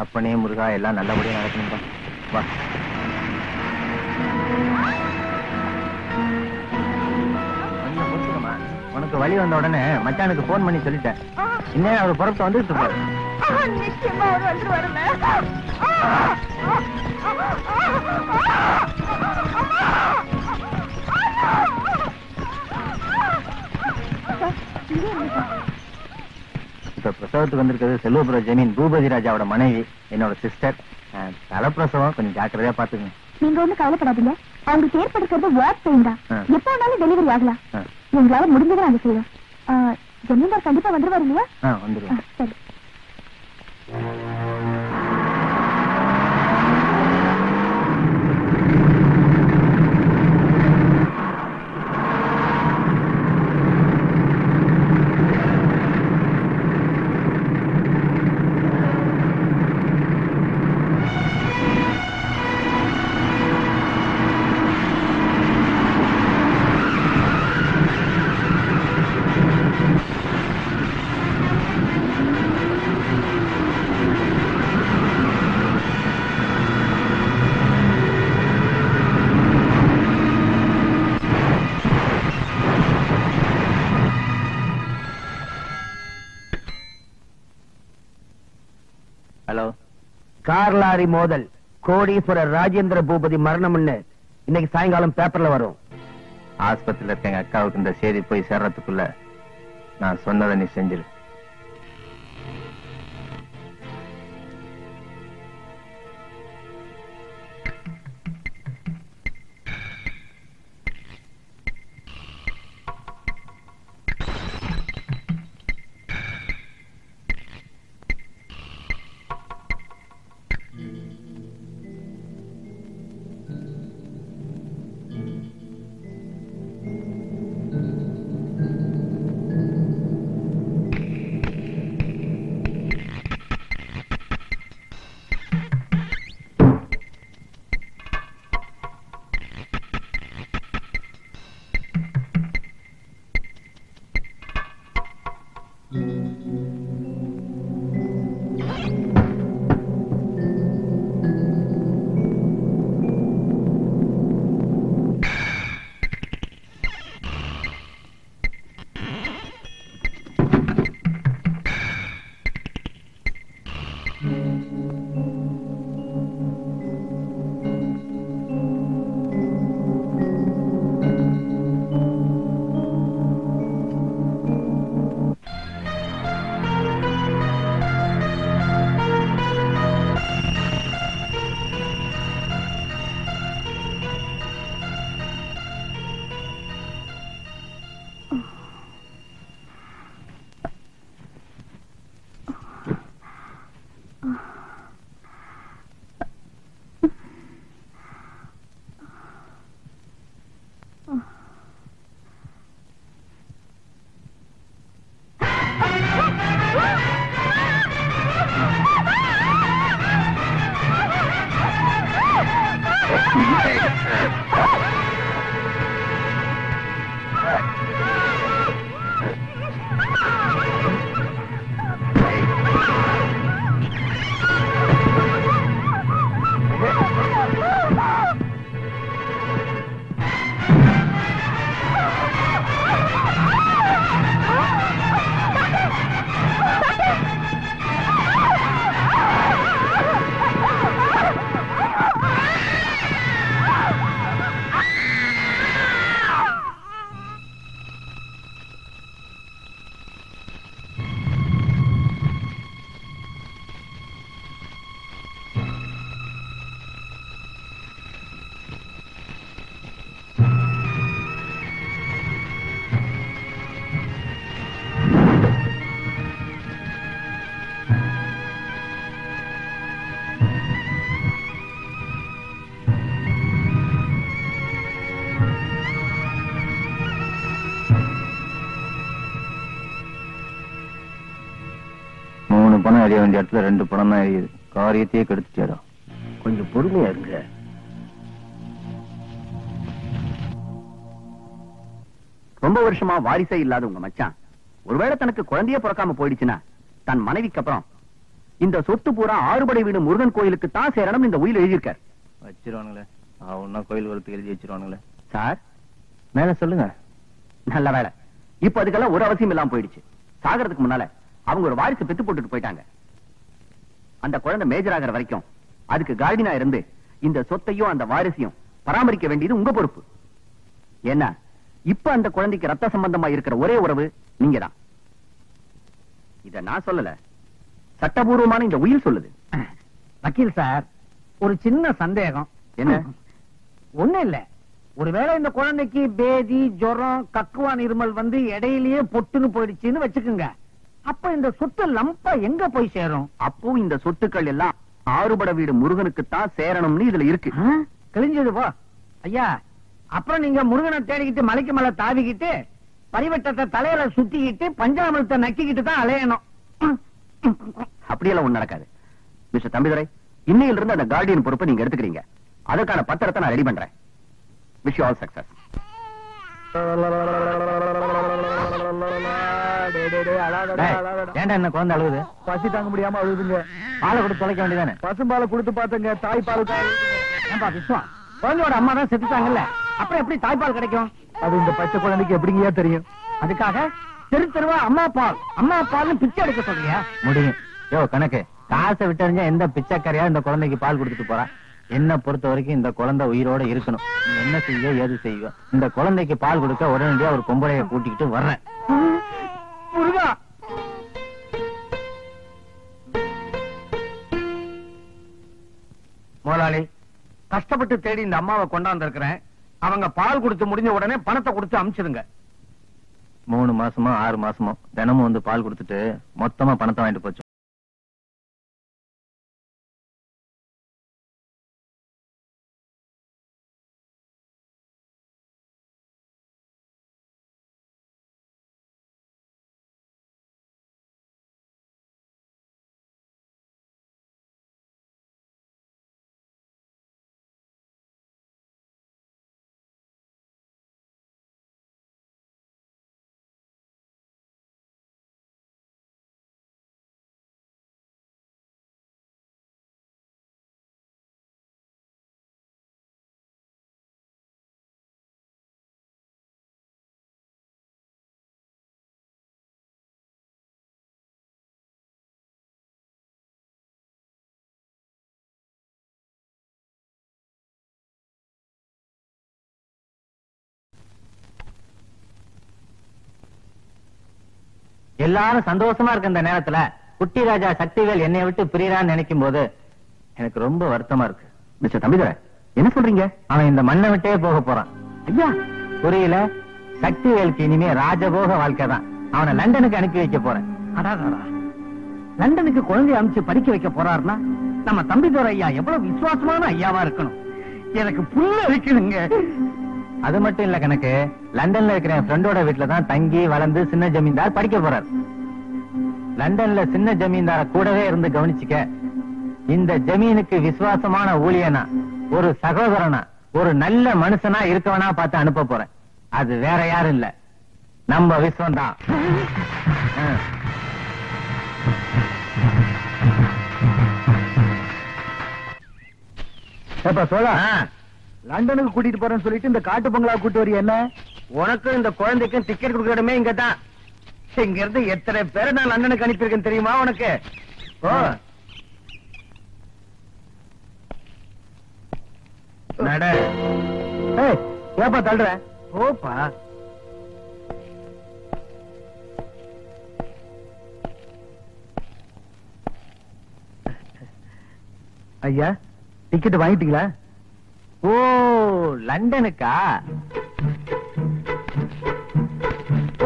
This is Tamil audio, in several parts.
அப்பனே முருகா, எல்லாம் நல்லபடியா நடக்கணும்பா. வா. உனக்கு வழி வந்த உடனே மச்சானுக்கு போன் பண்ணி சொல்லிட்டேன். இன்னும் அவர் புறப்பட்டு வந்துட்டு இருப்பாரு. நிச்சயமா அவர் வந்து வரல. இப்ப பிரசவத்துக்கு வந்திருக்கிறது செல்வபுர ஜமீன் பூபதி ராஜாவோட மனைவி, என்னோட சிஸ்டர். தலைப்பிரசவம், கொஞ்சம் ஜாக்கிரதையா பாத்துக்கங்க. நீங்க ஒண்ணு கவலைப்படாதீங்க. அவங்களுக்கு ஏற்படுத்துறது வாட் பெயின் தான். எப்ப வேணாலும் டெலிவரி ஆகலாம். எங்களால முடிஞ்சதை நாங்க செய்வோம். ஜமீன்தார் கண்டிப்பா வந்துருவாரு இல்லையா? வந்துருவோம். சரி. ஹலோ. கார் லாரி மோதல், கோடீஸ்வரர் ராஜேந்திர பூபதி மரணம்னு இன்னைக்கு சாயங்காலம் பேப்பர்ல வரும். ஆஸ்பத்திரியில இருக்க எங்க அக்காவுக்கு இந்த செய்தி போய் சேர்றதுக்குள்ள நான் சொன்னதை நீ செஞ்சிரு. பணம் எரிய வேண்டிய இடத்துல 2 பணம் தான் எரியுது. காரியத்தையே கெடுத்துட்டா. கொஞ்சம் பொறுமையா இருங்க. ரொம்ப வருஷமா வாரிசே இல்லாத உங்க மச்சான் ஒருவேளை தனக்கு குழந்தையே பிறக்காம போயிடுச்சுன்னா தன் மனைவிக்கு அப்புறம் இந்த சொத்து பூரா ஆறுபடை வீடு முருகன் கோயிலுக்கு தான் சேரணும் இந்த உயில் எழுதியிருக்கார். வச்சிருவானுங்களே அவனா கோயில் ஒருத்துக்கு எழுதி வச்சிருவானுங்களே. சார் மேல சொல்லுங்க. நல்ல வேலை, இப்ப அதுக்கெல்லாம் ஒரு அவசியம் இல்லாம போயிடுச்சு. சாகிறதுக்கு முன்னால அவங்க ஒரு வாரிசு பெத்து போட்டுட்டு போயிட்டாங்க. அந்த குழந்தை மேஜர் ஆகிற வரைக்கும் அதுக்கு கார்டினா இருந்து இந்த சொத்தையும் அந்த வாரிசையும் பராமரிக்க வேண்டியது உங்க பொறுப்பு. ஏன்னா இப்ப அந்த குழந்தைக்கு ரத்த சம்பந்தமா இருக்கிற ஒரே உறவு நீங்க தான். இத நான் சொல்லல, சட்டபூர்வமான இந்த உயில் சொல்லுது. வக்கீல் சார், ஒரு சின்ன சந்தேகம். என்ன? ஒண்ணு இல்ல, ஒருவேளை இந்த குழந்தைக்கு பேதி, ஜுரம், கக்குவான், இருமல் வந்து இடையிலேயே பொட்டுன்னு போயிடுச்சுன்னு வச்சுக்குங்க. அப்ப இந்த சொத்து லம்பா எங்க போய் சேரும்? அப்போ இந்த சொத்துக்கள் எல்லாம் ஆறுபட வீடு முருகனுக்கு தான் சேரணும்னு இதுல இருக்கு. கிழிஞ்சது போ ஐயா. அப்புறம் நீங்க முருகனை தேடிக்கிட்டு மலைக்கு மலை தாவிக்கிட்டு பரிவட்டத்தை தலையில சுத்திக்கிட்டு பஞ்சாமிரத்தை நக்கிக்கிட்டு தான் அலையணும். அப்படியெல்லாம் ஒண்ணு நடக்காது. மிஸ்டர் தம்பிதுரை, இன்னையில இருந்து அந்த கார்டியன் பொறுப்பை நீங்க எடுத்துக்கிறீங்க. அதற்கான பத்திரத்தை நான் ரெடி பண்றேன். Wish you all success. ஏன்டா என்ன குழந்தை அழுகுது? பசி தாங்க முடியாம அழுதுங்க. பாலை கொடுத்து தொலைக்க வேண்டியதானே? பசும்பாலை கொடுத்து பார்த்தங்க, தாய்ப்பால் ஏன்பா விஸ்வா, குழந்தையோட அம்மா தான் செத்துட்டாங்கல்ல, அப்புறம் எப்படி தாய்ப்பால் கிடைக்கும்? அது இந்த பச்சை குழந்தைக்கு எப்படிங்கயா தெரியும்? அதுக்காக தெரு தெருவா அம்மா பால்னு பிச்சை எடுக்க சொல்றியா? முடியும். யோ கணக்கு, காசை விட்டறிஞ்சா எந்த பிச்சைக்காரியா இந்த குழந்தைக்கு பால் கொடுத்துட்டு போறா? என்ன பொறுத்த வரைக்கும் இந்த குழந்தை உயிரோட இருக்கணும். நீ என்ன செய்ய ஏது செய்ய, இந்த குழந்தைக்கு பால் கொடுக்க உடனடியா ஒரு பொம்பளைய கூட்டிக்கிட்டு வர்றேன். முருகா, முதலாளி, கஷ்டப்பட்டு தேடி இந்த அம்மாவை கொண்டாந்து இருக்கிறேன். அவங்க பால் கொடுத்து முடிஞ்ச உடனே பணத்தை கொடுத்து அனுப்பிச்சிருங்க. 3 மாசமோ 6 மாசமோ தினமும் வந்து பால் கொடுத்துட்டு மொத்தமா பணத்தை வாங்கிட்டு போச்சு. எல்லாரும் சந்தோஷமா இருக்க இந்த நேரத்துல குட்டி ராஜா சக்திவேல் என்னை விட்டு பிரியறான்னு நினைக்கும் போது எனக்கு ரொம்ப வருத்தமா இருக்கு. மிஸ்டர் தம்பிதுரை, என்ன சொல்றீங்க? அவன் இந்த மண்ணை விட்டே போக போறான். ஐயா, புரியல? சக்திவேலுக்கு இனிமே ராஜபோக வாழ்க்கை தான். அவனை லண்டனுக்கு அனுப்பி வைக்க போறேன். அடாடா, லண்டனுக்கு குழந்தைய அனுப்பிச்சு படிக்க வைக்க போறாருன்னா நம்ம தம்பிதுரை ஐயா எவ்வளவு விசுவாசமான ஐயாவா இருக்கணும். எனக்கு புல்ல வைக்கணுங்க. அது மட்டும் இல்ல கணக்கு, லண்டன்ல இருக்கிற என் ஃப்ரெண்டோட வீட்டுல தான் தங்கி வளர்ந்து சின்ன ஜமீன்தார் படிக்க போறார். லண்டன்ல சின்ன ஜமீன்தார கூடவே இருந்து கவனிச்சுக்க. இந்த ஜமீனுக்கு விசுவாசமான ஊழியனா, ஒரு சகோதரனா, ஒரு நல்ல மனுஷனா இருக்கவனா பார்த்து அனுப்ப போறேன். அது வேற யாரும் இல்ல, நம்ம விஸ்வம் தான். லண்டனுக்கு கூட்டிட்டு போறேன்னு சொல்லிட்டு இந்த காட்டு பங்களா கூட்டு வரி என்ன? உனக்கும் இந்த குழந்தைக்கும் டிக்கெட் கொடுக்கறமே இங்க தான். இங்க இருந்து எத்தனை பேரை நான் லண்டனுக்கு அனுப்பியிருக்கேன் தெரியுமா உனக்கு? ஓ, நட. ஏப்பா தள்ளுற? ஓப்பா. ஐயா, டிக்கெட் வாங்கிட்டீங்களா? ஓ, லண்டனுக்கா?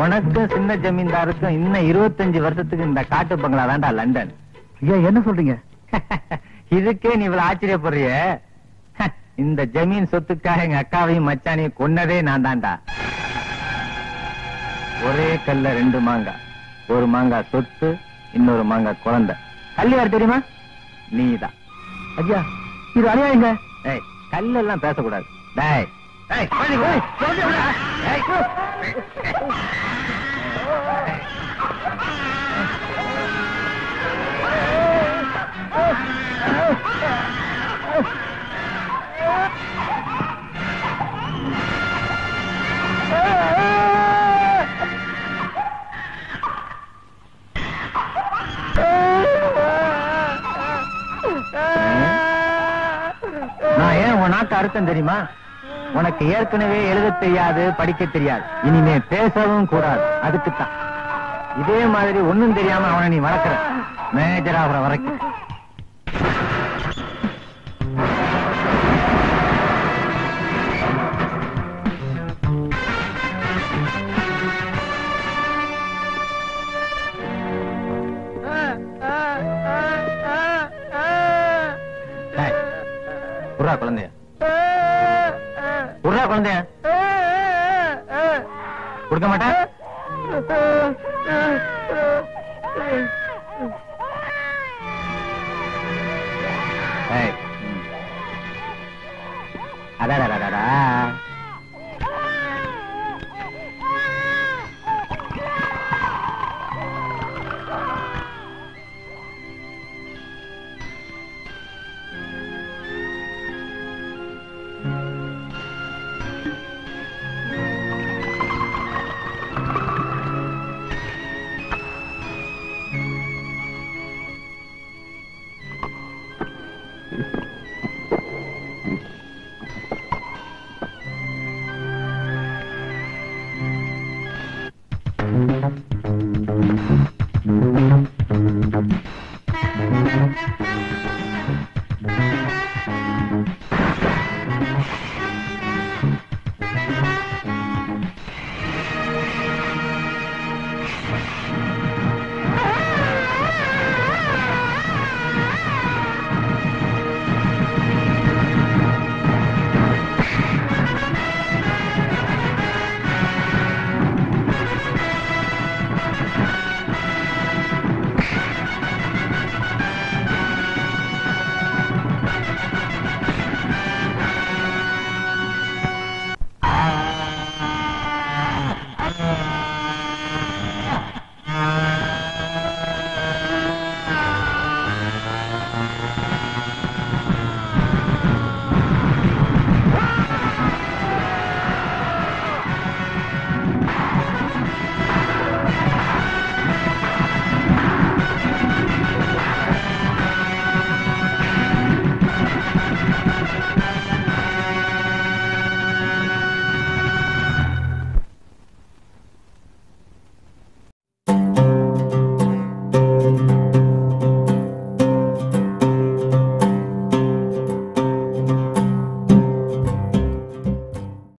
உனக்கும் சின்ன ஜமீன்தாருக்கும் இன்னும் 25 வருஷத்துக்கு இந்த காட்டு பங்களா தான்டா லண்டன். ஐயா, என்ன சொல்றீங்க? இதுக்கே நீ இவ்வளவு ஆச்சரியப்படுறிய? இந்த ஜமீன் சொத்துக்காக எங்க அக்காவையும் மச்சானையும் கொன்னதே நான் தான்டா. ஒரே கல்ல 2 மாங்காய். ஒரு மாங்காய் சொத்து, இன்னொரு மாங்காய் குழந்தை. கல்யார் தெரியுமா? நீதான். ஐயா, இது அநியாயங்க. ஏய், கல்லெல்லாம் பேசக்கூடாது. டேய், அர்த்தம் தெரியுமா? உனக்கு ஏற்கனவே எழுத தெரியாது, படிக்க தெரியாது, இனிமே பேசவும் கூடாது. அதுக்குத்தான் இதே மாதிரி ஒண்ணும் தெரியாம அவனை நீ வளர்க்கிற, மேஜர் ஆகுற வரைக்கும். உர்ரா குழந்தைய, உர்ரா குழந்தைய. கொடுக்க மாட்டேன். அடாடா